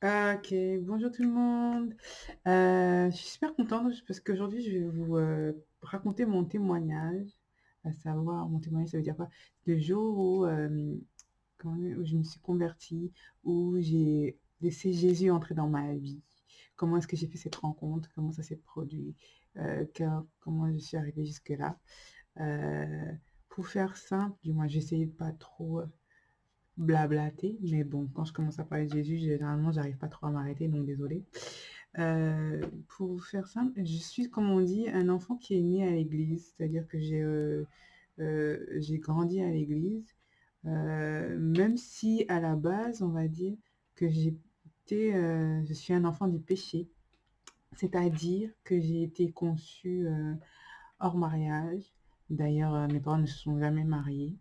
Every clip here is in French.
OK, bonjour tout le monde. Je suis super contente parce qu'aujourd'hui je vais vous, raconter mon témoignage, à savoir mon témoignage ça veut dire quoi? Le jour où, où je me suis convertie, où j'ai laissé Jésus entrer dans ma vie. Comment est-ce que j'ai fait cette rencontre? Comment ça s'est produit? Comment je suis arrivée jusque-là? Heu, pour faire simple, du moins j'essayais de pas trop, blablater, mais bon, quand je commence à parler de Jésus, généralement, j'arrive pas trop à m'arrêter, donc désolée. Pour vous faire simple, je suis, comme on dit, un enfant qui est né à l'église, c'est-à-dire que j'ai grandi à l'église, même si à la base, on va dire que je suis un enfant du péché, c'est-à-dire que j'ai été conçue, hors mariage. D'ailleurs, mes parents ne se sont jamais mariés.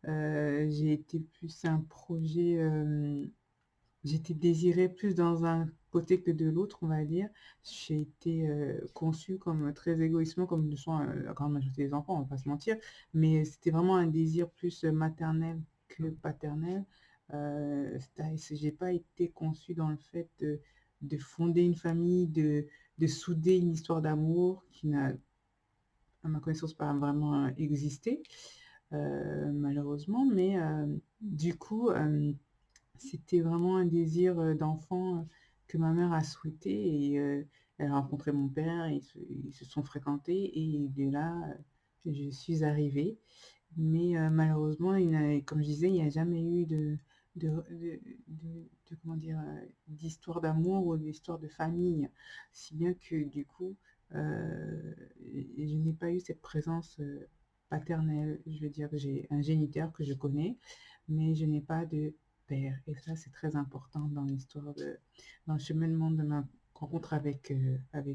J'ai été plus un projet, j'étais désirée plus dans un côté que de l'autre, on va dire. J'ai été, conçue comme très égoïstement, comme le sont, la grande majorité des enfants, on va pas se mentir. Mais c'était vraiment un désir plus, maternel que paternel. J'ai pas été conçue dans le fait de fonder une famille, de souder une histoire d'amour qui n'a, à ma connaissance, pas vraiment, existé, malheureusement. Mais, du coup, c'était vraiment un désir, d'enfant, que ma mère a souhaité. Et elle a rencontré mon père, et ils se sont fréquentés, et de là, je suis arrivée. Mais malheureusement, comme je disais, il n'y a jamais eu de comment dire? D'histoire d'amour ou d'histoire de famille. Si bien que du coup, je n'ai pas eu cette présence, paternelle. Je veux dire que j'ai un géniteur que je connais, mais je n'ai pas de père, et ça, c'est très important dans le cheminement de ma rencontre avec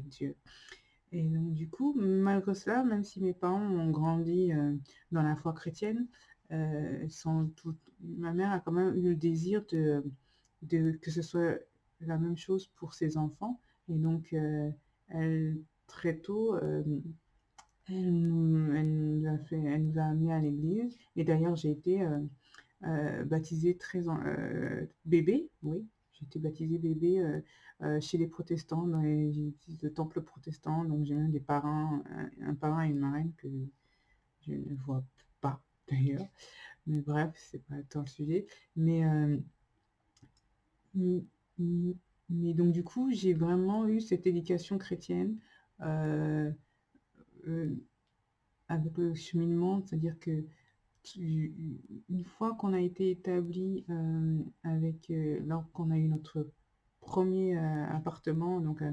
Dieu. Et donc du coup, malgré cela, même si mes parents ont grandi, dans la foi chrétienne, sont toutes ma mère a quand même eu le désir de que ce soit la même chose pour ses enfants. Et donc, elle, très tôt, elle nous a amenés à l'église. Et d'ailleurs, j'ai été, baptisée bébé, oui, j'ai été baptisée bébé, chez les protestants, le temple protestant. Donc j'ai même des parrains, un parrain et une marraine que je ne vois pas d'ailleurs. Mais bref, c'est pas tant le sujet. Mais, mmh, mmh, mais donc du coup, j'ai vraiment eu cette éducation chrétienne, heu heu, avec le cheminement. C'est-à-dire que une fois qu'on a été établi, lors qu'on a eu notre premier appartement, donc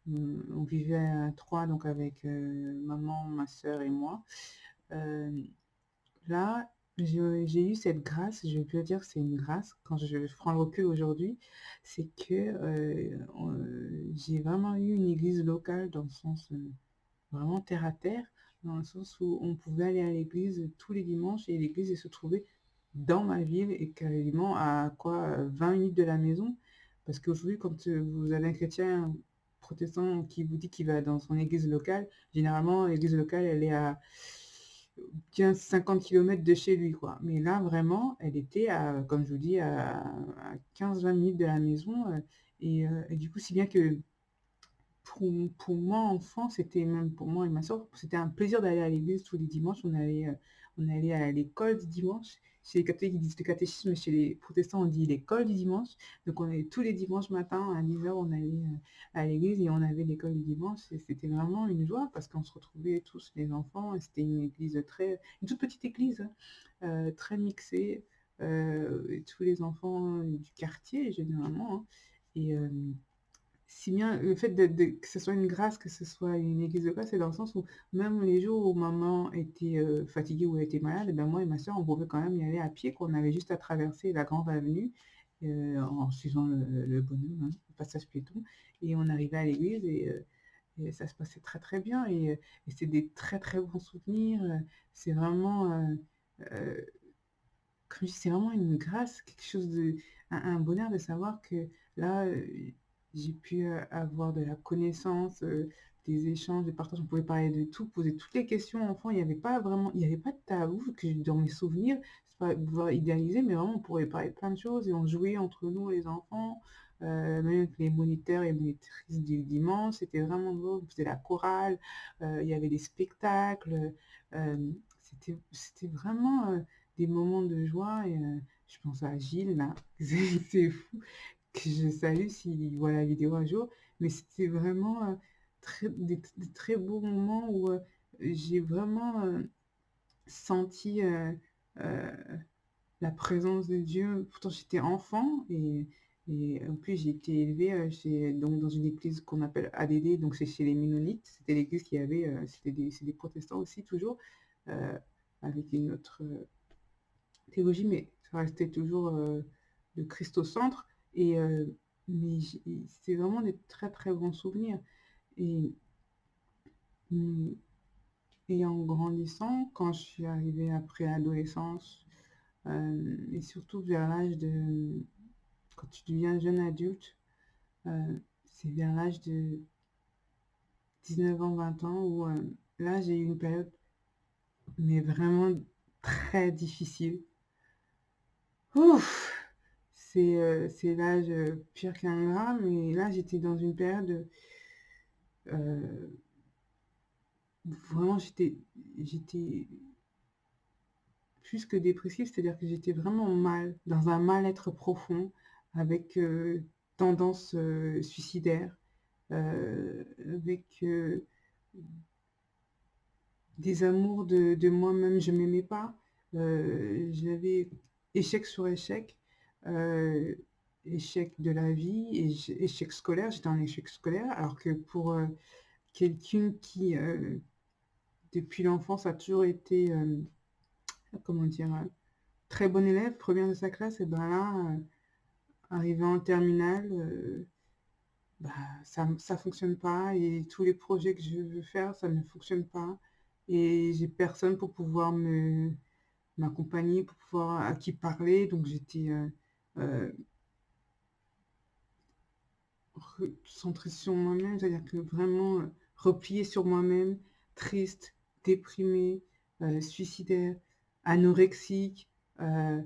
on vivait à 3, donc avec, maman, ma sœur et moi. Hem, Là, j'ai eu cette grâce, je peux dire que c'est une grâce quand je prends le recul aujourd'hui. C'est que, j'ai vraiment eu une église locale, dans le sens, vraiment terre à terre, dans le sens où on pouvait aller à l'église tous les dimanches, et l'église, elle se trouvait dans ma ville, et quasiment à quoi, 20 minutes de la maison. Parce qu'aujourd'hui, quand, vous avez un chrétien protestant qui vous dit qu'il va dans son église locale, généralement l'église locale, elle est à 15-50 kilomètres de chez lui, quoi. Mais là, vraiment, elle était à, comme je vous dis, à 15-20 minutes de la maison. Et du coup, si bien que pour moi, enfant, c'était, même pour moi et ma sœur, c'était un plaisir d'aller à l'église tous les dimanches. On allait à l'école du dimanche. Chez les catholiques, ils disent le catéchisme, mais chez les protestants, on dit l'école du dimanche. Donc on allait tous les dimanches matin à 10 heures, on allait, à l'église, et on avait l'école du dimanche, et c'était vraiment une joie parce qu'on se retrouvait tous les enfants, et c'était une toute petite église, hein, très mixée, et tous les enfants du quartier généralement, hein. Et si bien le fait que ce soit une grâce, que ce soit une église locale, c'est dans le sens où même les jours où maman était, fatiguée ou elle était malade, et ben, moi et ma sœur, on pouvait quand même y aller à pied, qu'on avait juste à traverser la grande avenue, en suivant le bonhomme, hein, le passage piéton, et on arrivait à l'église. Et ça se passait très, très bien. Et c'est des très, très bons souvenirs. C'est vraiment, heu, comme je dis, c'est vraiment une grâce, quelque chose un bonheur de savoir que là, j'ai pu, avoir de la connaissance, des échanges, des partages. On pouvait parler de tout, poser toutes les questions enfant. Il y avait pas de tabou que dans mes souvenirs. C'est pas pouvoir idéaliser, mais vraiment on pourrait parler de plein de choses, et on jouait entre nous les enfants. même avec les moniteurs et monitrices du dimanche, c'était vraiment beau. On faisait la chorale, il y avait des spectacles, c'était vraiment, des moments de joie et je pense à Gilles là, c'est fou, que je salue s'il voit la vidéo un jour, mais c'était vraiment, des très beaux moments où, j'ai vraiment, senti, heu la présence de Dieu. Pourtant j'étais enfant et en plus j'ai été élevée, chez donc dans une église qu'on appelle ADD, donc c'est chez les mennonites. C'était l'église qui avait, c'est des protestants aussi toujours, heu, avec une autre, théologie, mais ça restait toujours, le Christ au centre et mais j'ai c'est vraiment des très, très bons souvenirs et mmh et en grandissant, quand je suis arrivée après l'adolescence, et surtout vers l'âge de quand tu deviens jeune adulte, c'est vers l'âge de 19 ans, 20 ans où, là, j'ai eu une période, mais vraiment très difficile. Ouf! C'est l'âge, pire qu'ingrat, mais là, j'étais dans une période, heu, vraiment j'étais plus que dépressive, c'est-à-dire que j'étais vraiment mal, dans un mal-être profond avec, tendance, suicidaire, avec, des amours de moi-même, je m'aimais pas, j'avais échec sur échec, heu, échec de la vie, échec scolaire, j'étais en échec scolaire alors que pour, quelqu'une qui, depuis l'enfance a toujours été, comment dire? Très bon élève, première de sa classe et ben là, arrivée en terminale, bah, ça fonctionne pas et tous les projets que je veux faire, ça ne fonctionne pas et j'ai personne pour pouvoir m'accompagner, pour pouvoir à qui parler donc j'étais, heu, centrée sur moi-même, c'est-à-dire que vraiment, repliée sur moi-même, triste, déprimée, suicidaire, anorexique, heu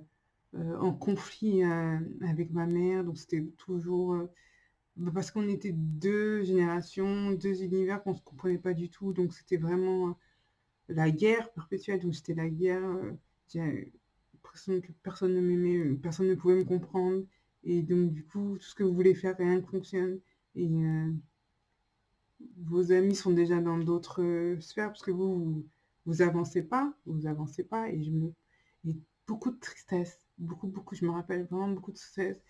en conflit, avec ma mère donc c'était toujours, bah, parce qu'on était 2 générations, 2 univers qu'on se comprenait pas du tout donc c'était vraiment, la guerre perpétuelle, donc c'était la guerre, j'ai l'impression que personne ne m'aimait, personne ne pouvait me comprendre et donc du coup, tout ce que vous voulez faire, rien ne fonctionne et vos amis sont déjà dans d'autres, sphères parce que vous avancez pas et beaucoup de tristesse, beaucoup, beaucoup, je me rappelle vraiment beaucoup de tristesse,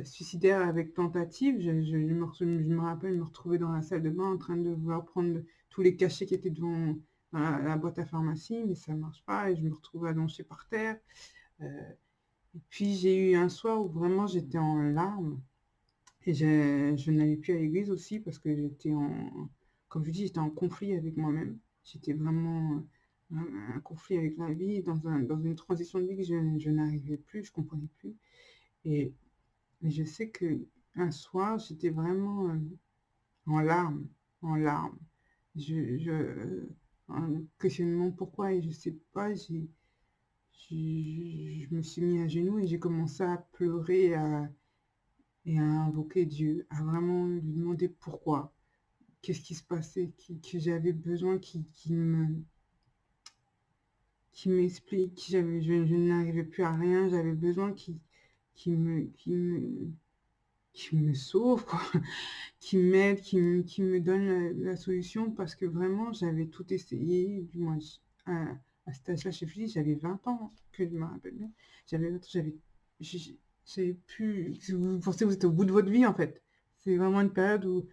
suicidaire avec tentative. Je me rappelle me retrouver dans la salle de bain en train de vouloir prendre tous les cachets qui étaient devant dans la boîte à pharmacie, mais ça marche pas et je me retrouve allongée par terre. Heu et puis j'ai eu un soir où vraiment j'étais en larmes et je n'allais plus à l'église aussi parce que j'étais en comme je dis, j'étais en conflit avec moi-même. J'étais vraiment, un conflit avec la vie, dans une transition de vie que je n'arrivais plus, je comprenais plus et je sais qu'un soir, j'étais vraiment, en larmes, en larmes. Un questionnement pourquoi et je sais pas, je me suis mis à genoux et j'ai commencé à pleurer et à invoquer Dieu, à vraiment lui demander pourquoi. Qu'est-ce qui se passait? Que j'avais besoin qui m'explique, qui j'avais je n'arrivais plus à rien, j'avais besoin qui me sauve quoi, qui m'aide, qui me donne la solution parce que vraiment j'avais tout essayé, du moins à cet âge-là, je sais plus, j'avais 20 ans, que je me rappelle bien. J'avais 20 ans, j'avais plus vous pensez que vous êtes au bout de votre vie en fait. C'est vraiment une période où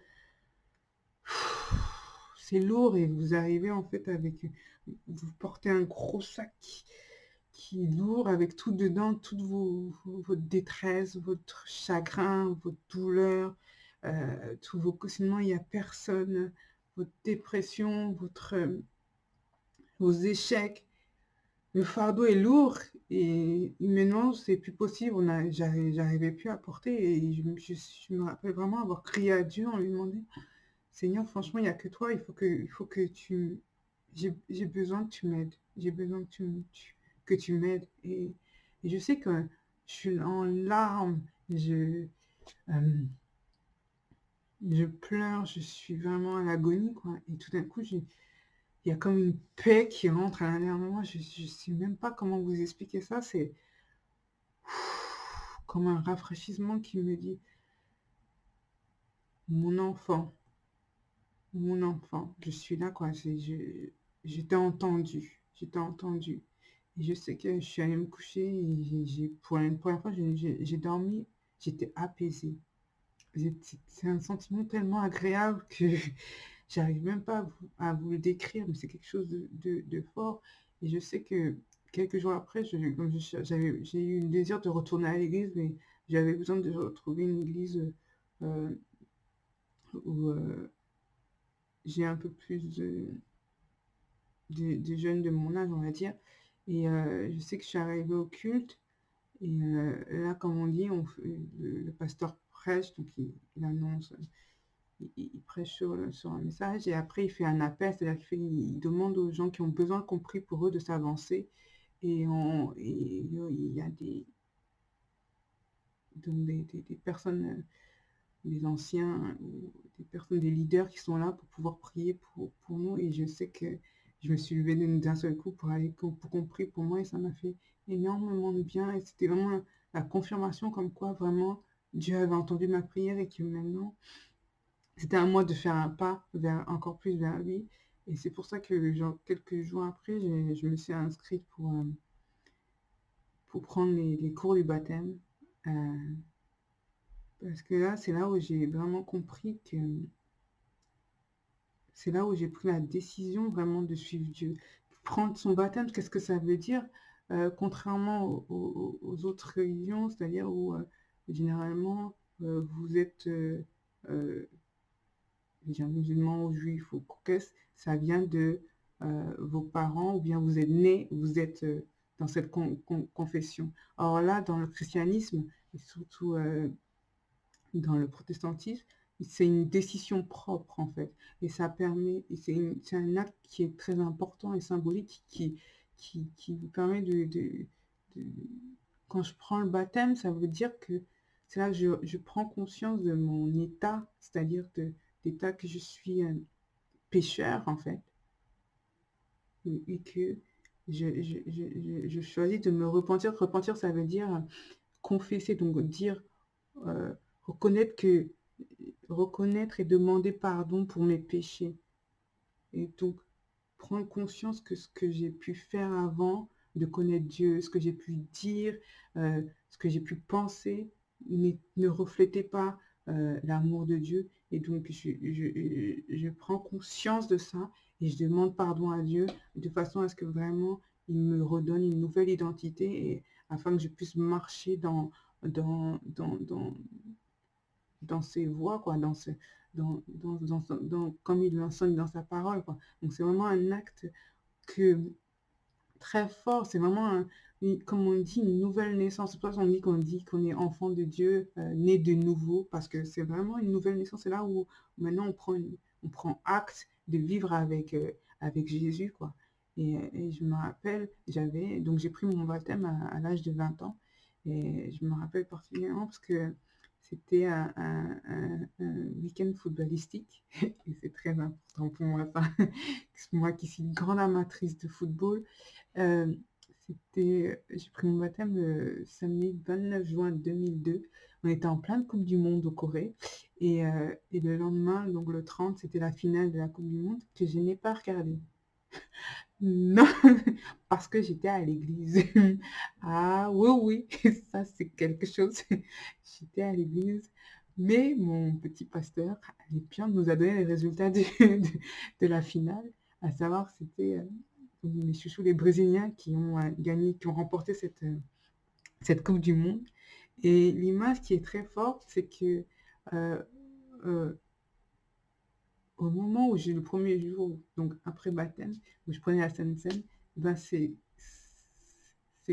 c'est lourd et vous arrivez en fait avec, vous portez un gros sac qui est lourd avec tout dedans, toutes votre détresse, votre chagrin, votre douleur, tous vos questionnements, il y a personne, votre dépression, vos échecs. Le fardeau est lourd et humainement, c'est plus possible. J'arrivais plus à porter et je me rappelle vraiment avoir crié à Dieu en lui demandant: «Seigneur, franchement, il y a que toi, il faut que tu j'ai besoin que tu m'aides. J'ai besoin que tu m'aides» et je sais que je suis en larmes, je Je pleure, je suis vraiment à l'agonie, quoi. Et tout d'un coup, il y a comme une paix qui rentre à l'intérieur de moi. Je ne sais même pas comment vous expliquer ça. C'est comme un rafraîchissement qui me dit, mon enfant, mon enfant, je suis là, quoi. J'étais entendu. Et je sais que je suis allée me coucher et pour la première fois, j'ai dormi, j'étais apaisée. C'est un sentiment tellement agréable que j'arrive même pas à vous le décrire, mais c'est quelque chose de fort. Et je sais que quelques jours après, j'ai eu le désir de retourner à l'église, mais j'avais besoin de retrouver une église euh, où j'ai un peu plus de jeunes de mon âge, on va dire. Et je sais que je suis arrivée au culte. Et là, comme on dit, le pasteur prêche, donc il annonce, il prêche sur un message et après il fait un appel, c'est-à-dire il demande aux gens qui ont besoin qu'on prie pour eux de s'avancer. Et il y a des personnes, des anciens, ou des personnes, des leaders qui sont là pour pouvoir prier pour nous. Et je sais que je me suis levée d'un seul coup pour qu'on prie pour moi et ça m'a fait énormément de bien. Et c'était vraiment la confirmation comme quoi vraiment Dieu avait entendu ma prière et que maintenant c'était à moi de faire un pas encore plus vers lui. Et c'est pour ça que genre, quelques jours après, je me suis inscrite pour prendre les cours du baptême. Euh, Parce que là, c'est là où j'ai vraiment compris que c'est là où j'ai pris la décision vraiment de suivre Dieu. Prendre son baptême, qu'est-ce que ça veut dire? Contrairement aux autres religions, c'est-à-dire où généralement vous êtes bien musulman ou juif ou qu'est-ce, ça vient de vos parents ou bien vous êtes né, vous êtes dans cette confession. Or là, dans le christianisme, et surtout dans le protestantisme, c'est une décision propre en fait. Et ça permet, et c'est un acte qui est très important et symbolique qui vous permet de- quand je prends le baptême, ça veut dire que c'est là que je prends conscience de mon état, c'est-à-dire d'état que je suis pécheur en fait, et que je choisis de me repentir. Repentir, ça veut dire confesser, donc dire, euh, reconnaître que reconnaître et demander pardon pour mes péchés. Et donc, prendre conscience que ce que j'ai pu faire avant de connaître Dieu, ce que j'ai pu dire, ce que j'ai pu penser, ne reflétait pas l'amour de Dieu. Et donc, je prends conscience de ça et je demande pardon à Dieu de façon à ce que vraiment il me redonne une nouvelle identité et afin que je puisse marcher dans, dans, dans, dans ses voies, quoi, comme il l'enseigne dans sa parole, quoi. Donc c'est vraiment un acte que, très fort, c'est vraiment, comme on dit, une nouvelle naissance. C'est pour ça qu'on dit qu'on est enfant de Dieu, né de nouveau, parce que c'est vraiment une nouvelle naissance. C'est là où maintenant on prend acte de vivre avec Jésus, quoi. Et je me rappelle, donc j'ai pris mon baptême à l'âge de 20 ans, et je me rappelle particulièrement parce que c'était un week-end footballistique, et c'est très important pour moi, ça. Moi qui suis une grande amatrice de football, j'ai pris mon baptême le samedi 29 juin 2002. On était en pleine Coupe du Monde au Corée. Et le lendemain, donc le 30, c'était la finale de la Coupe du Monde que je n'ai pas regardée. Non, parce que j'étais à l'église. Ah oui, oui, ça c'est quelque chose. J'étais à l'église. Mais mon petit pasteur, les bien, nous a donné les résultats de la finale. À savoir, c'était mes chouchous, les Brésiliens, qui ont gagné, qui ont remporté cette Coupe du Monde. Et l'image qui est très forte, c'est que euh, euh, au moment où j'ai le premier jour, donc après baptême, où je prenais la Sainte Seine, ben ces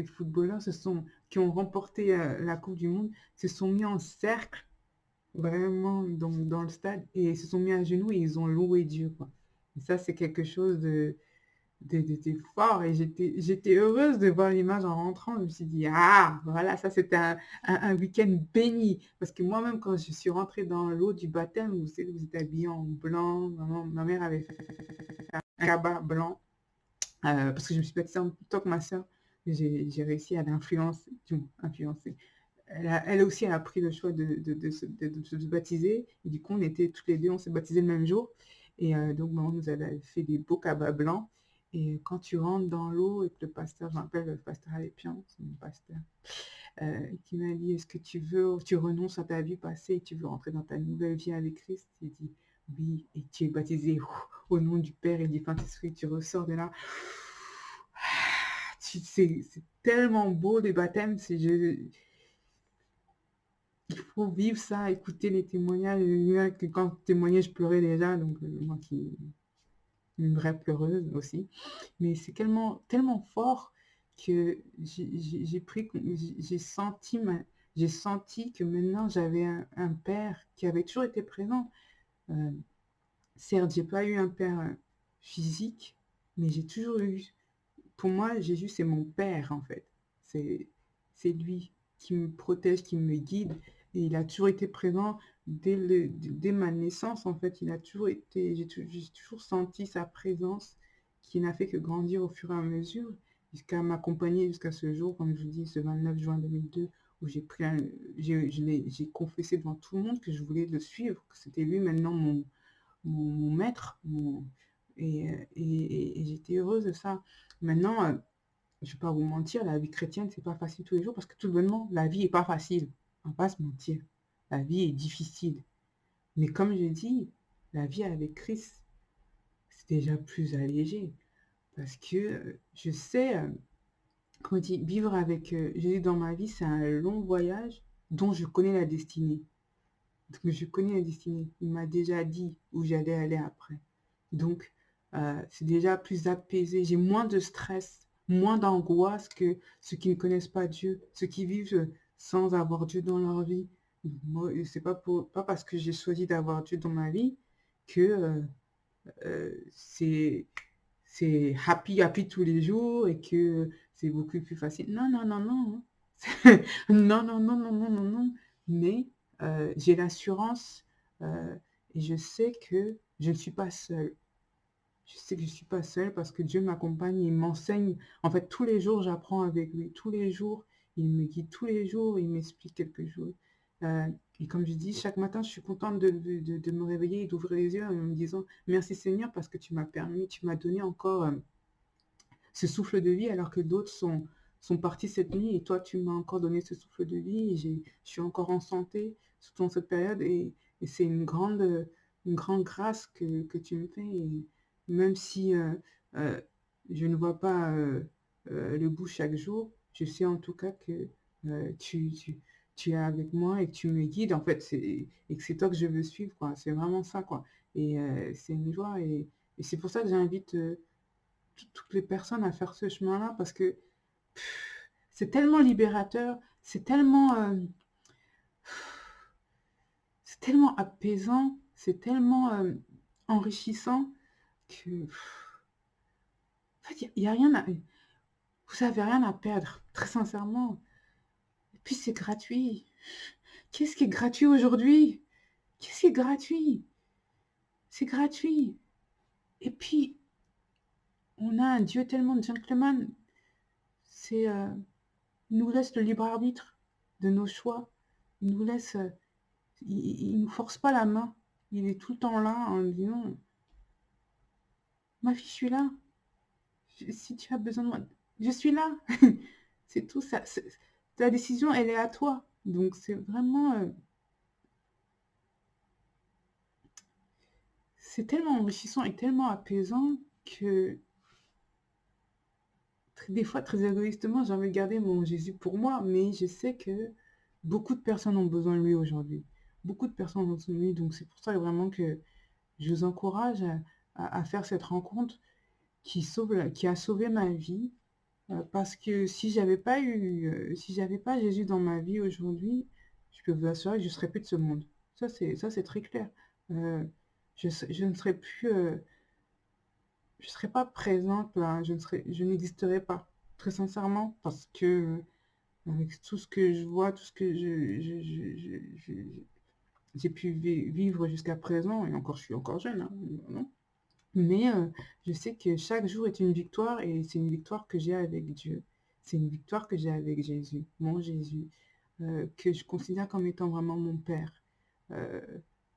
footballeurs qui ont remporté la Coupe du Monde se sont mis en cercle, vraiment dans le stade, et se sont mis à genoux et ils ont loué Dieu, quoi. Et ça, c'est quelque chose C'était fort et j'étais heureuse de voir l'image en rentrant. Je me suis dit: «Ah, voilà, ça c'était un week-end béni». Parce que moi-même, quand je suis rentrée dans l'eau du baptême, vous savez, vous êtes habillés en blanc. Ma mère avait fait un cabas blanc, parce que je me suis baptisée en même temps que ma sœur. J'ai réussi à l'influencer, du moins influencer. Elle aussi a pris le choix de se baptiser. Et du coup, on était toutes les deux, on s'est baptisés le même jour. Et donc, maman nous avait fait des beaux cabas blancs. Et quand tu rentres dans l'eau et que le pasteur, je m'appelle le pasteur Alépian, c'est mon pasteur, qui m'a dit, est-ce que tu renonces à ta vie passée et tu veux rentrer dans ta nouvelle vie avec Christ? J'ai dit, oui, et tu es baptisé au nom du Père et du Saint-Esprit, tu ressors de là. C'est tellement beau les baptêmes, il faut vivre ça, écouter les témoignages. Que quand je témoignais, je pleurais déjà, donc moi qui une vraie pleureuse aussi. Mais c'est tellement fort que j'ai pris, j'ai senti que maintenant j'avais un père qui avait toujours été présent. Euh, Certes, j'ai pas eu un père physique, mais j'ai toujours eu. Pour moi, Jésus, c'est mon père en fait. C'est c'est lui qui me protège, qui me guide. Et il a toujours été présent dès ma naissance en fait. Il a toujours été, j'ai toujours senti sa présence qui n'a fait que grandir au fur et à mesure jusqu'à m'accompagner jusqu'à ce jour, comme je vous dis, ce 29 juin 2002, où j'ai confessé devant tout le monde que je voulais le suivre, que c'était lui maintenant mon maître, et j'étais heureuse de ça. Maintenant, je ne vais pas vous mentir, la vie chrétienne, c'est pas facile tous les jours parce que tout bonnement, la vie est pas facile. On va pas se mentir. La vie est difficile. Mais comme je dis, la vie avec Christ, c'est déjà plus allégé. Parce que je sais, comment on dit, vivre avec Jésus dans ma vie, c'est un long voyage dont je connais la destinée. Donc, je connais la destinée. Il m'a déjà dit où j'allais aller après. Donc, c'est déjà plus apaisé. J'ai moins de stress, moins d'angoisse que ceux qui ne connaissent pas Dieu, ceux qui vivent sans avoir Dieu dans leur vie. Moi, c'est pas parce que j'ai choisi d'avoir Dieu dans ma vie que c'est happy, happy tous les jours et que c'est beaucoup plus facile. Non, non, non, non. Non, non, non, non, non, non, non. Mais j'ai l'assurance euh, et je sais que je ne suis pas seule. Je sais que je ne suis pas seule parce que Dieu m'accompagne, il m'enseigne. En fait, tous les jours, j'apprends avec lui. Tous les jours, il me guide. Tous les jours, il m'explique quelque chose. Euh, et comme je dis, chaque matin, je suis contente de me réveiller et d'ouvrir les yeux en me disant merci Seigneur parce que tu m'as permis, tu m'as donné encore ce souffle de vie alors que d'autres sont partis cette nuit et toi, tu m'as encore donné ce souffle de vie et je suis encore en santé, surtout en cette période. Et c'est une grande grâce que tu me fais. Et même si euh, je ne vois pas le bout chaque jour, je sais en tout cas que tu es avec moi et que tu me guides. En fait, et que c'est toi que je veux suivre, quoi. C'est vraiment ça, quoi. Et c'est une joie. Et c'est pour ça que j'invite toutes les personnes à faire ce chemin-là parce que c'est tellement libérateur, c'est tellement apaisant, c'est tellement enrichissant que en fait, il y a rien à, vous avez rien à perdre, très sincèrement. Et puis c'est gratuit. Qu'est-ce qui est gratuit aujourd'hui? Qu'est-ce qui est gratuit? C'est gratuit. Et puis on a un Dieu tellement gentleman, c'est il nous laisse le libre arbitre de nos choix. Il nous laisse il nous force pas la main. Il est tout le temps là en disant ma fille, je suis là. Si tu as besoin de moi, je suis là. C'est tout ça. Ta décision, elle est à toi. Donc c'est vraiment, c'est tellement enrichissant et tellement apaisant que des fois, très égoïstement, j'ai envie de garder mon Jésus pour moi, mais je sais que beaucoup de personnes ont besoin de lui aujourd'hui. Beaucoup de personnes ont besoin de lui, donc c'est pour ça vraiment que je vous encourage à faire cette rencontre qui a sauvé ma vie. Parce que si j'avais pas Jésus dans ma vie aujourd'hui, je peux vous assurer que je serais plus de ce monde. Ça, c'est très clair. Euh, je ne serais plus je serais pas présente là, je n'existerais pas, très sincèrement, parce que avec tout ce que je vois, tout ce que j'ai pu vivre jusqu'à présent, et encore, je suis encore jeune, hein, non? Mais je sais que chaque jour est une victoire et c'est une victoire que j'ai avec Dieu. C'est une victoire que j'ai avec Jésus, mon Jésus, que je considère comme étant vraiment mon Père. Euh,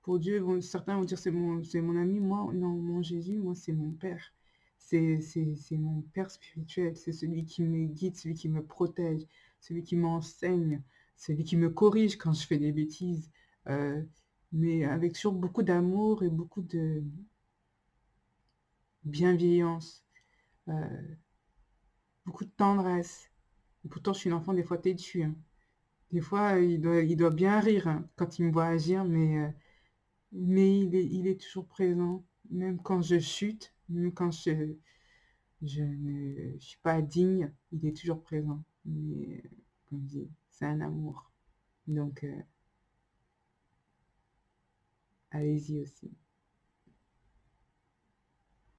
pour Dieu, certains vont dire c'est mon ami, moi, non, mon Jésus, moi, c'est mon Père. C'est mon Père spirituel, c'est celui qui me guide, celui qui me protège, celui qui m'enseigne, celui qui me corrige quand je fais des bêtises, euh, mais avec toujours beaucoup d'amour et beaucoup de bienveillance, beaucoup de tendresse. Et pourtant, je suis une enfant des fois têtue, hein. Des fois, il doit bien rire, hein, quand il me voit agir, mais il est toujours présent. Même quand je chute, même quand je ne suis pas digne, il est toujours présent. Mais, comme je dis, c'est un amour. Donc, allez-y aussi.